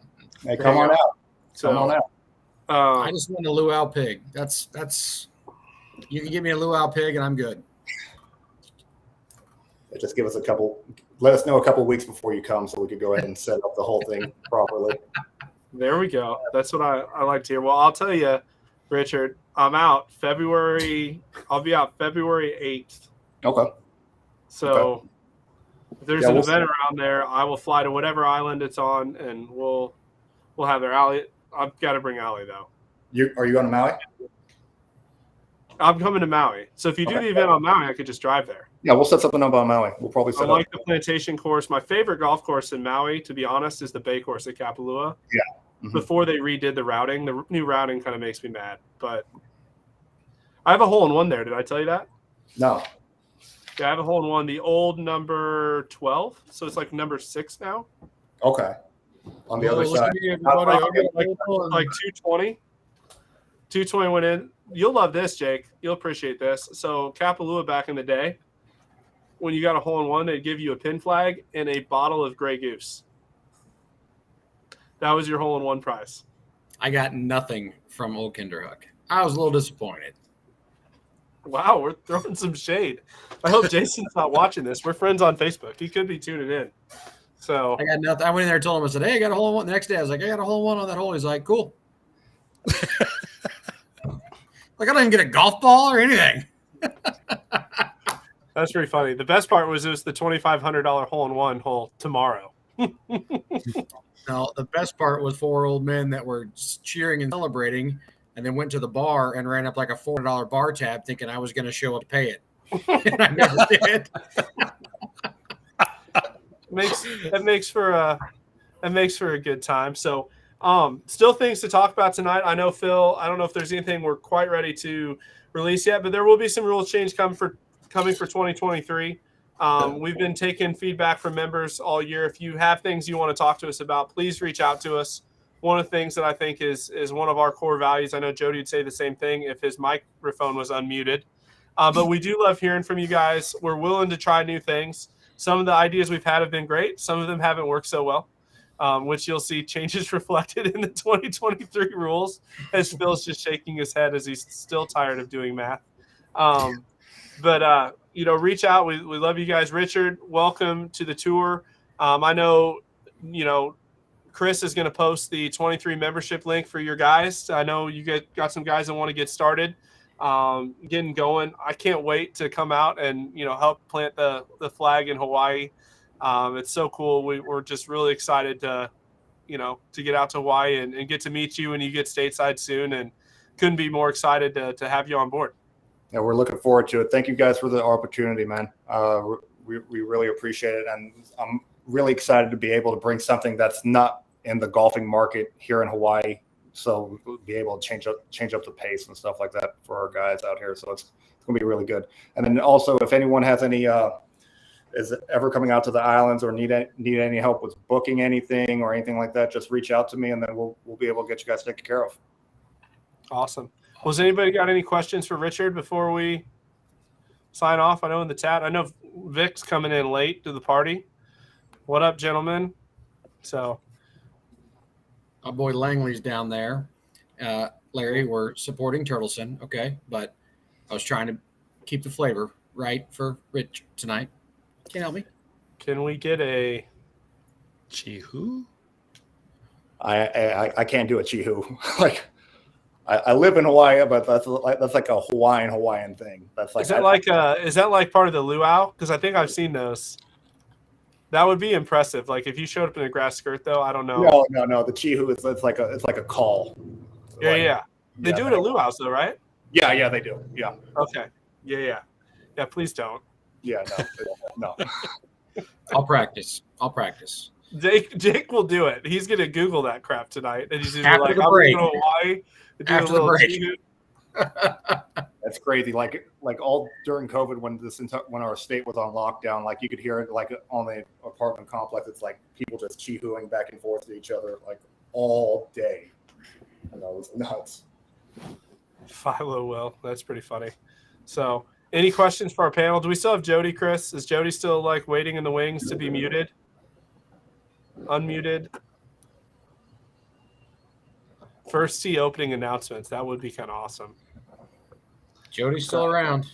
Hey, come on out. So Come on out. I just want a luau pig. That's you can give me a luau pig and I'm good. Just give us let us know a couple weeks before you come so we could go ahead and set up the whole thing properly. there we go. That's what I like to hear. Well, I'll tell you, Richard, I'm out I'll be out February 8th. Okay. So if there's Yeah, an we'll event around there, I will fly to whatever island it's on and we'll have their Allie. I've got to bring Allie though. Are you going to Maui? I'm coming to Maui. So if you do Okay. the event on Maui, I could just drive there. Yeah, we'll set something up on Maui. We'll probably I set like up. the plantation course. My favorite golf course in Maui, to be honest, is the Bay course at Kapalua. Yeah. Mhm. Before they redid the routing, the new routing kind of makes me mad. But I have a hole in one there. Did I tell you that? No. Yeah, I have a hole in one. The old number 12, so it's like number 6 now. Okay. On the other Look side. at me, everybody. I'll get Like 220. 220 went in. You'll love this, Jake. You'll appreciate this. So Kapalua back in the day, when you got a hole in one, they'd give you a pin flag and a bottle of Grey Goose. That was your hole in one prize. I got nothing from Old Kinderhook. I was a little disappointed. Wow, we're throwing some shade. I hope Jason's not watching this. We're friends on Facebook. He could be tuning in. So I got nothing. I went in there and told him, I said, hey, I got a hole in one. The next day, I was like, I got a hole in one on that hole. He's like, cool. Like, I don't even get a golf ball or anything. that's pretty funny. The best part was it was the $2,500 hole-in-one hole tomorrow. No, the best part was 4 old men that were cheering and celebrating and then went to the bar and ran up like a $400 bar tab thinking I was going to show up to pay it. And I never did. That makes for a good time. So still things to talk about tonight. I know, Phil, I don't know if there's anything we're quite ready to release yet, but there will be some rules change coming for 2023. We've been taking feedback from members all year. If you have things you want to talk to us about, please reach out to us. One of the things that I think is one of our core values, I know Jody would say the same thing if his microphone was unmuted, but we do love hearing from you guys. We're willing to try new things. Some of the ideas we've had have been great. Some of them haven't worked so well, which you'll see changes reflected in the 2023 rules, as Phil's just shaking his head as he's still tired of doing math. But reach out. We love you guys. Richard, welcome to the tour. I know, Chris is going to post the 23 membership link for your guys. I know you got some guys that want to get started, getting going. I can't wait to come out and, help plant the flag in Hawaii. It's so cool. We're just really excited to get out to Hawaii and get to meet you when you get stateside soon, and couldn't be more excited to have you on board. Yeah, we're looking forward to it. Thank you guys for the opportunity, man. We really appreciate it. And I'm really excited to be able to bring something that's not in the golfing market here in Hawaii. So we'll be able to change up the pace and stuff like that for our guys out here. So it's going to be really good. And then also, if anyone has any, is ever coming out to the islands or need any help with booking anything or anything like that, just reach out to me and then we'll be able to get you guys taken care of. Awesome. Was anybody got any questions for Richard before we sign off? I know in the chat, I know Vic's coming in late to the party. What up, gentlemen? So, Our boy Langley's down there. Larry, we're supporting Turtleson, okay? But I was trying to keep the flavor right for Rich tonight. Can you help me? can we get a Chihu? I can't do a chihu. Like I live in Hawaii, but that's like a Hawaiian thing. That's like is that like part of the luau? Because I think I've seen those. That would be impressive. Like if you showed up in a grass skirt, though, I don't know. No. The chihu it's like a call. Yeah. They do it at luau's though, right? Yeah, they do. Yeah. Okay. Yeah. Please don't. Yeah, no. I'll practice. Jake will do it. He's gonna Google that crap tonight, and he's gonna After be like, the "I'm break. going to Hawaii." Do After a the little break. cheat. That's crazy. Like all during COVID, when our state was on lockdown, like you could hear it like on the apartment complex. It's like people just chihuing back and forth to each other like all day. And that was nuts. Philo will. That's pretty funny. So, any questions for our panel? Do we still have Jody, Chris? Is Jody still like waiting in the wings to be muted? Unmuted? First tee opening announcements. That would be kind of awesome. Jody's still around.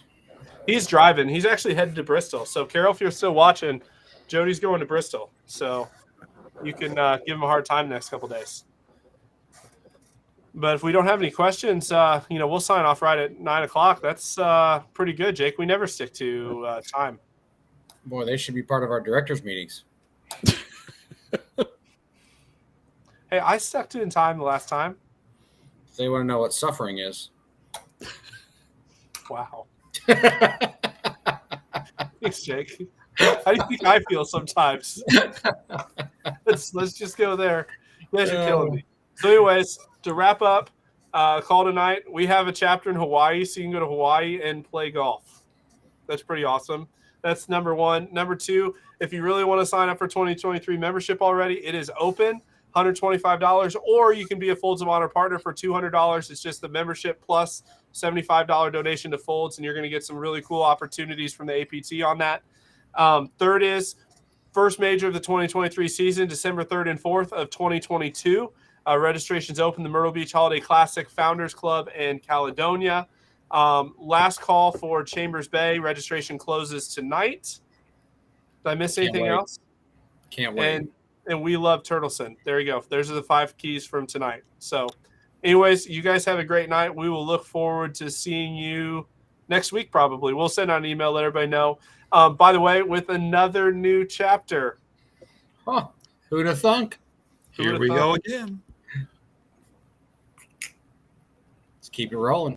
He's driving. He's actually headed to Bristol. So, Carol, if you're still watching, Jody's going to Bristol. So, you can give him a hard time the next couple days. But if we don't have any questions, we'll sign off right at 9 o'clock. That's pretty good, Jake. We never stick to time. Boy, they should be part of our directors' meetings. Hey, I stuck to in time the last time. If they want to know what suffering is. Wow. Thanks, Jake. How do you think I feel sometimes? Let's just go there. You guys are killing me. So anyways, to wrap up, call tonight, we have a chapter in Hawaii, so you can go to Hawaii and play golf. That's pretty awesome. That's number one. Number two, if you really want to sign up for 2023 membership already, it is open, $125, or you can be a Folds of Honor partner for $200. It's just the membership plus $75 donation to Folds, and you're going to get some really cool opportunities from the APT on that. Third is first major of the 2023 season, December 3rd and 4th of 2022. Registration's open, the Myrtle Beach Holiday Classic, Founders Club, and Caledonia. Last call for Chambers Bay. Registration closes tonight. Did I miss anything else? Can't wait. And we love Turtleson. There you go. There's the 5 keys from tonight. So, anyways, you guys have a great night. We will look forward to seeing you next week, probably. We'll send out an email, let everybody know. By the way, with another new chapter. Huh. Who'd have thunk? Here we go again. Let's keep it rolling.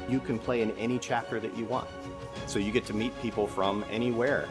You can play in any chapter that you want. So you get to meet people from anywhere.